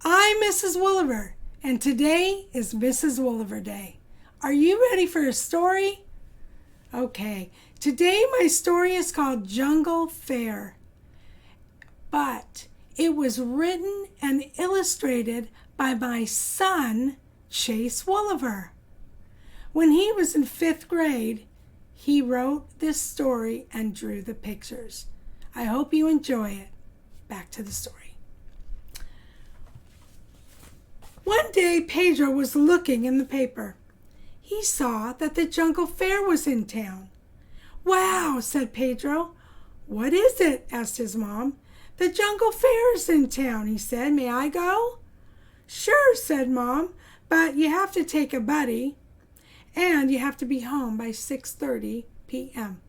I'm Mrs. Wooliver, and today is Mrs. Wooliver Day. Are you ready for a story? Okay, today my story is called Jungle Fair, but it was written and illustrated by my son, Chase Wooliver. When he was in 5th grade, he wrote this story and drew the pictures. I hope you enjoy it. Back to the story. One day, Pedro was looking in the paper. He saw that the Jungle Fair was in town. "Wow," said Pedro. "What is it?" asked his mom. "The Jungle Fair is in town," he said. "May I go?" "Sure," said Mom, "but you have to take a buddy, and you have to be home by 6:30 p.m.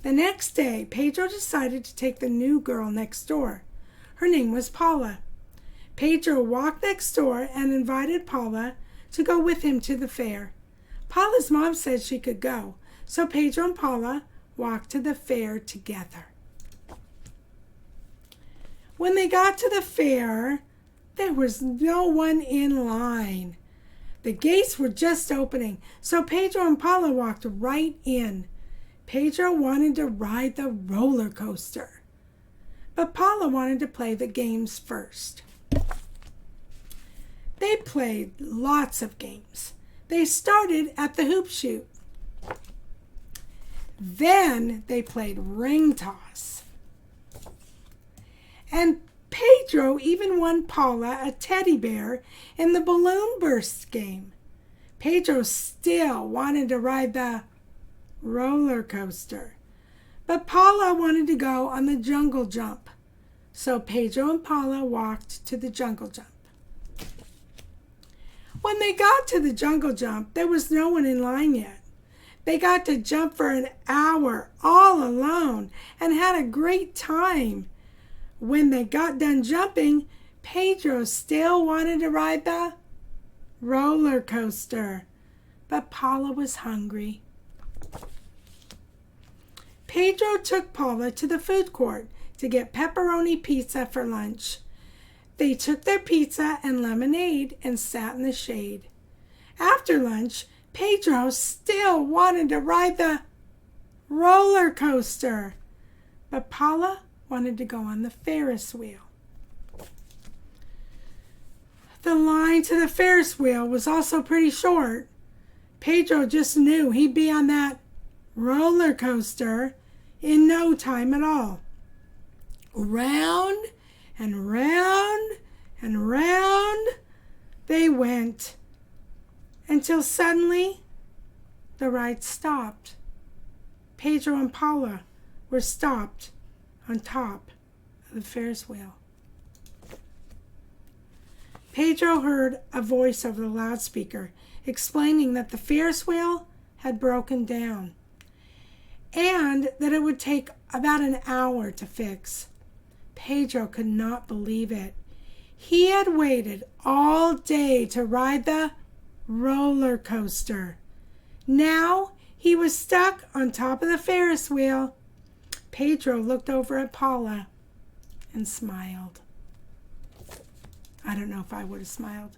The next day, Pedro decided to take the new girl next door. Her name was Paula. Pedro walked next door and invited Paula to go with him to the fair. Paula's mom said she could go, so Pedro and Paula walked to the fair together. When they got to the fair, there was no one in line. The gates were just opening, so Pedro and Paula walked right in. Pedro wanted to ride the roller coaster, but Paula wanted to play the games first. They played lots of games. They started at the hoop shoot. Then they played ring toss. And Pedro even won Paula a teddy bear in the balloon burst game. Pedro still wanted to ride the roller coaster, but Paula wanted to go on the jungle jump. So Pedro and Paula walked to the jungle jump. When they got to the jungle jump, there was no one in line yet. They got to jump for an hour all alone and had a great time. When they got done jumping, Pedro still wanted to ride the roller coaster, but Paula was hungry. Pedro took Paula to the food court to get pepperoni pizza for lunch. They took their pizza and lemonade and sat in the shade. After lunch, Pedro still wanted to ride the roller coaster, but Paula wanted to go on the Ferris wheel. The line to the Ferris wheel was also pretty short. Pedro just knew he'd be on that roller coaster in no time at all. Round and round and round they went until suddenly the ride stopped. Pedro and Paula were stopped on top of the Ferris wheel. Pedro heard a voice over the loudspeaker explaining that the Ferris wheel had broken down and that it would take about an hour to fix. Pedro could not believe it. He had waited all day to ride the roller coaster. Now he was stuck on top of the Ferris wheel. Pedro looked over at Paula and smiled. I don't know if I would have smiled.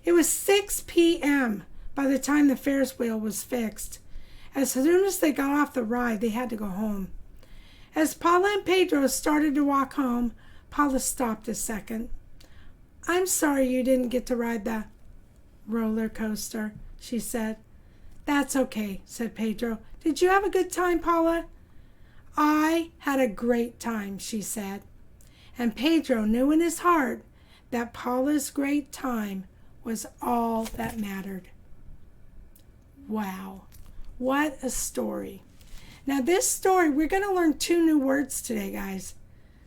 It was 6 p.m. by the time the Ferris wheel was fixed. As soon as they got off the ride, they had to go home. As Paula and Pedro started to walk home, Paula stopped a second. "I'm sorry you didn't get to ride the roller coaster," she said. "That's okay," said Pedro. "Did you have a good time, Paula?" "I had a great time," she said. And Pedro knew in his heart that Paula's great time was all that mattered. Wow, what a story. Now this story, we're going to learn 2 new words today, guys.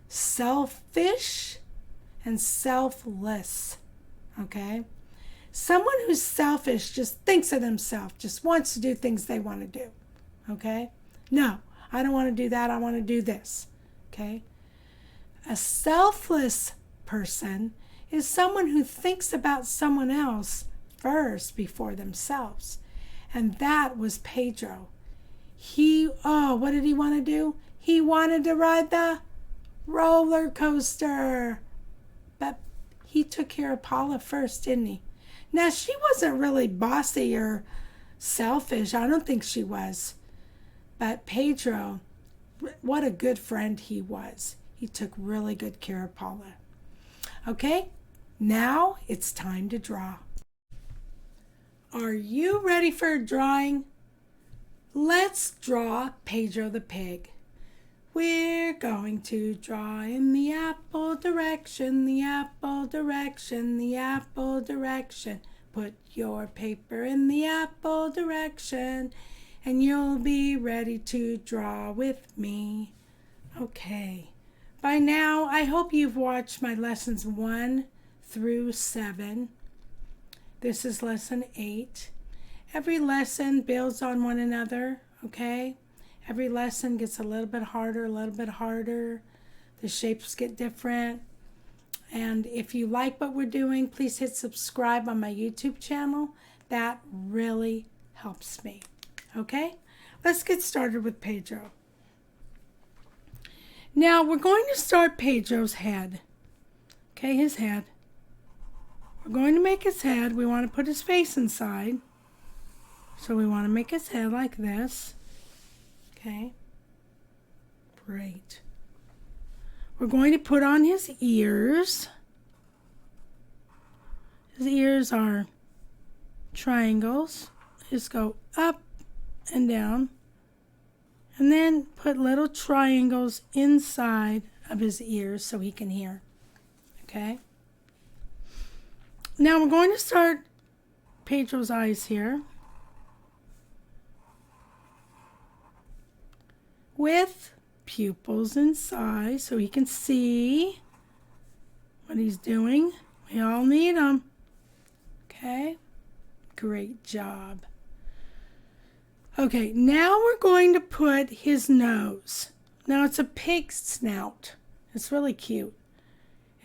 Selfish and selfless, okay? Someone who's selfish just thinks of themselves, just wants to do things they want to do, okay? No, I don't want to do that, I want to do this, okay? A selfless person is someone who thinks about someone else first before themselves. And that was Pedro. What did he want to do? He wanted to ride the roller coaster. But he took care of Paula first, didn't he? Now, she wasn't really bossy or selfish. I don't think she was. But Pedro, what a good friend he was. He took really good care of Paula. Okay, now it's time to draw. Are you ready for a drawing? Let's draw Pedro the Pig. We're going to draw in the apple direction, the apple direction, the apple direction. Put your paper in the apple direction, and you'll be ready to draw with me. Okay. By now, I hope you've watched my lessons 1 through 7. This is lesson 8. Every lesson builds on one another, okay? Every lesson gets a little bit harder, a little bit harder. The shapes get different. And if you like what we're doing, please hit subscribe on my YouTube channel. That really helps me, okay? Let's get started with Pedro. Now, we're going to start Pedro's head, okay, his head. We're going to make his head. We want to put his face inside. So we want to make his head like this. Okay. Great. We're going to put on his ears. His ears are triangles. Just go up and down. And then put little triangles inside of his ears so he can hear. Okay. Now we're going to start Pedro's eyes here with pupils inside so he can see what he's doing. We all need them. Okay, great job. Okay, now we're going to put his nose. Now it's a pig snout. It's really cute.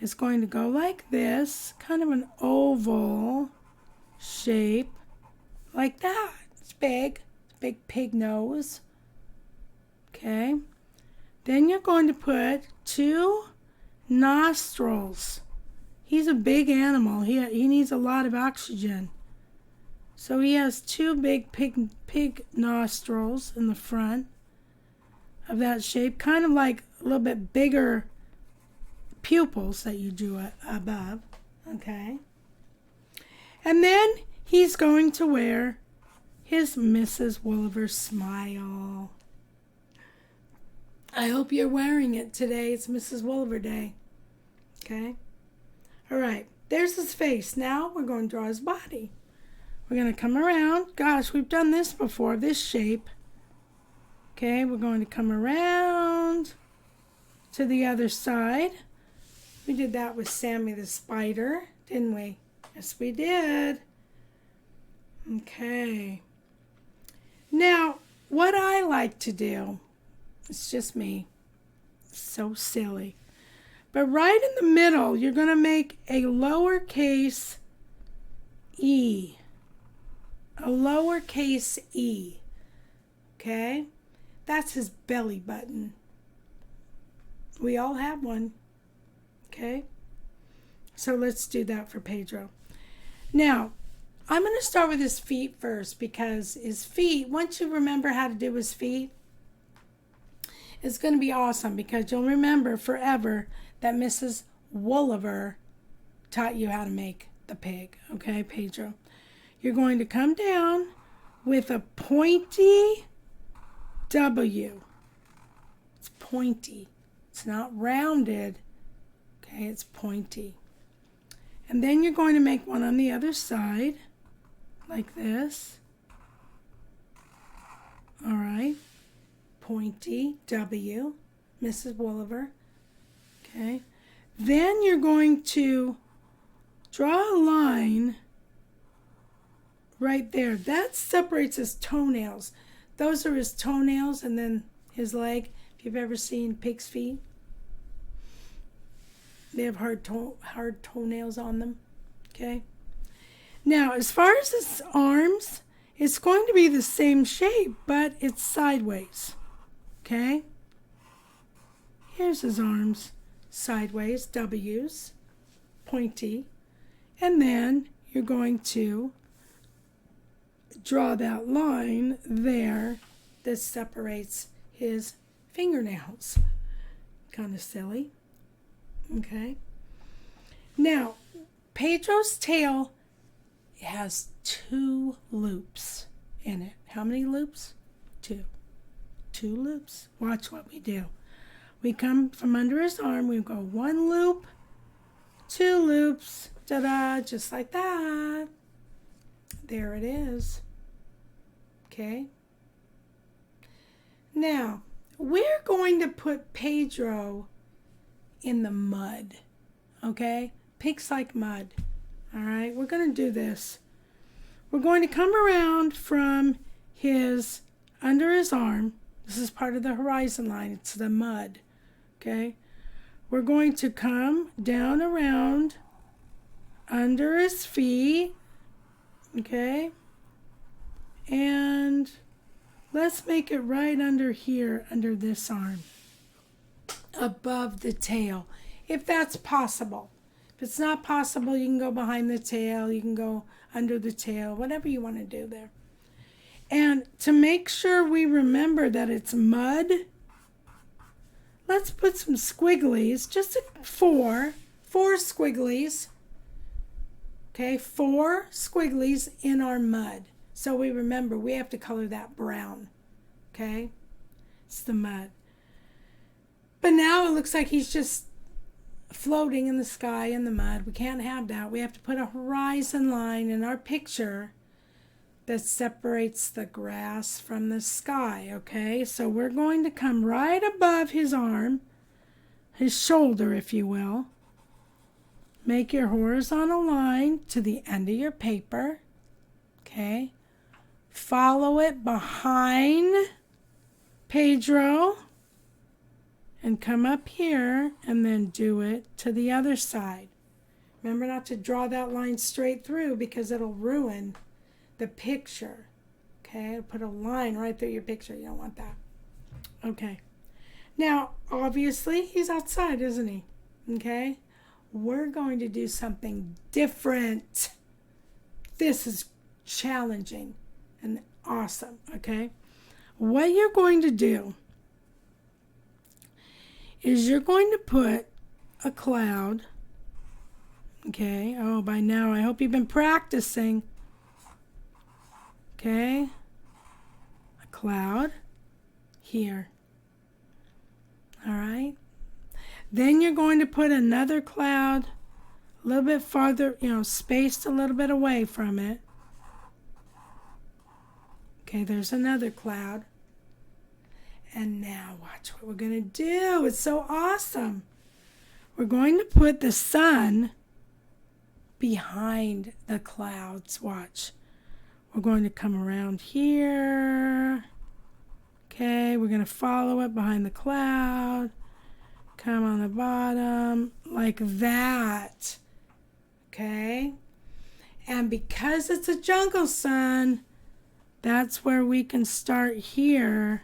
It's going to go like this, kind of an oval shape, like that. It's big, big pig nose. Okay. Then you're going to put 2 nostrils. He's a big animal. He needs a lot of oxygen. So he has 2 big pig nostrils in the front of that shape, kind of like a little bit bigger pupils that you drew above. Okay. And then he's going to wear his Mrs. Wolliver smile. I hope you're wearing it today. It's Mrs. Wolliver Day. Okay? All right. There's his face. Now we're going to draw his body. We're going to come around. Gosh, we've done this before, this shape. Okay, we're going to come around to the other side. We did that with Sammy the spider, didn't we? Yes, we did. Okay. Now, what I like to do, it's just me, so silly, but right in the middle, you're going to make a lowercase e. A lowercase e. Okay? That's his belly button. We all have one. Okay? So let's do that for Pedro. Now, I'm going to start with his feet first because his feet, once you remember how to do his feet, it's going to be awesome because you'll remember forever that Mrs. Wolliver taught you how to make the pig. Okay, Pedro? You're going to come down with a pointy W. It's pointy. It's not rounded. Okay, it's pointy. And then you're going to make one on the other side, like this. All right. Pointy W, Mrs. Wolliver. Okay. Then you're going to draw a line right there. That separates his toenails. Those are his toenails, and then his leg. If you've ever seen pig's feet, they have hard toenails on them. Okay. Now, as far as his arms, it's going to be the same shape, but it's sideways. Okay. Here's his arms, sideways, W's. pointy. And then you're going to draw that line there that separates his fingernails. Kind of silly. Okay. Now, Pedro's tail has 2 loops in it. How many loops? 2. 2 loops. Watch what we do. We come from under his arm. We go 1 loop, 2 loops, ta-da, just like that. There it is. Okay. Now, we're going to put Pedro in the mud. Okay? Pigs like mud. All right? We're going to do this. We're going to come around from under his arm. This is part of the horizon line. It's the mud. Okay? We're going to come down around under his feet. Okay? And let's make it right under here, under this arm. Above the tail, if that's possible. If it's not possible, you can go behind the tail, you can go under the tail, whatever you want to do there. And to make sure we remember that it's mud, let's put some squigglies, just 4 squigglies. Okay, 4 squigglies in our mud. So we remember we have to color that brown. Okay, it's the mud. But now it looks like he's just floating in the sky in the mud. We can't have that. We have to put a horizon line in our picture that separates the grass from the sky, okay? So we're going to come right above his arm, his shoulder, if you will. Make your horizontal line to the end of your paper, okay? Follow it behind Pedro and come up here and then do it to the other side. Remember not to draw that line straight through because it'll ruin the picture. Okay, put a line right through your picture. You don't want that. Okay. Now, obviously, he's outside, isn't he? Okay. We're going to do something different. This is challenging and awesome. Okay. What you're going to do is you're going to put a cloud. Okay. Oh, by now, I hope you've been practicing. Okay, a cloud here. All right. Then you're going to put another cloud a little bit farther, spaced a little bit away from it. Okay, there's another cloud. And now watch what we're going to do. It's so awesome. We're going to put the sun behind the clouds. Watch. We're going to come around here. Okay, we're going to follow it behind the cloud. Come on the bottom, like that. Okay? And because it's a jungle sun, that's where we can start here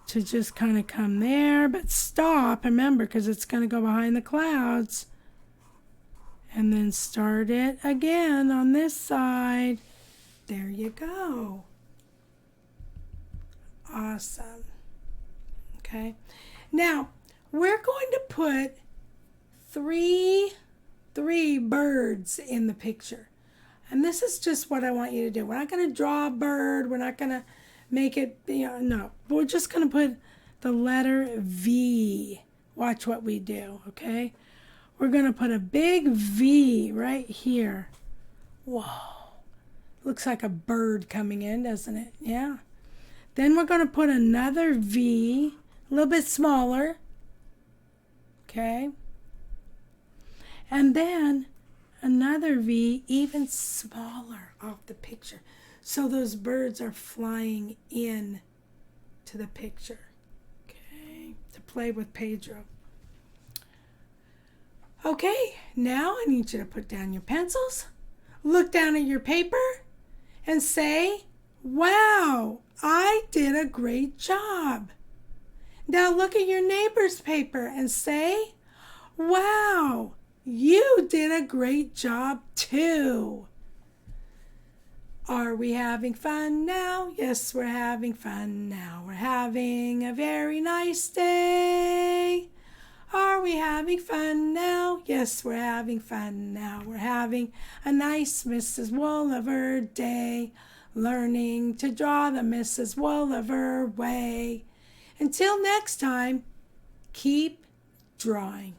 to just kind of come there, but stop, remember, because it's going to go behind the clouds. And then start it again on this side. There you go. Awesome. Okay. Now, we're going to put three birds in the picture. And this is just what I want you to do. We're not going to draw a bird. We're not going to make it, no. We're just going to put the letter V. Watch what we do, okay? We're going to put a big V right here. Whoa. Looks like a bird coming in, doesn't it? Yeah. Then we're going to put another V, a little bit smaller. Okay. And then another V, even smaller off the picture. So those birds are flying in to the picture. Okay. To play with Pedro. Okay. Now I need you to put down your pencils. Look down at your paper. And say, wow, I did a great job. Now look at your neighbor's paper and say, wow, You did a great job too. Are we having fun now? Yes, we're having fun now. We're having a very nice day. Are we having fun now? Yes, we're having fun now. We're having a nice Mrs. Wolliver day, learning to draw the Mrs. Wolliver way. Until next time, keep drawing.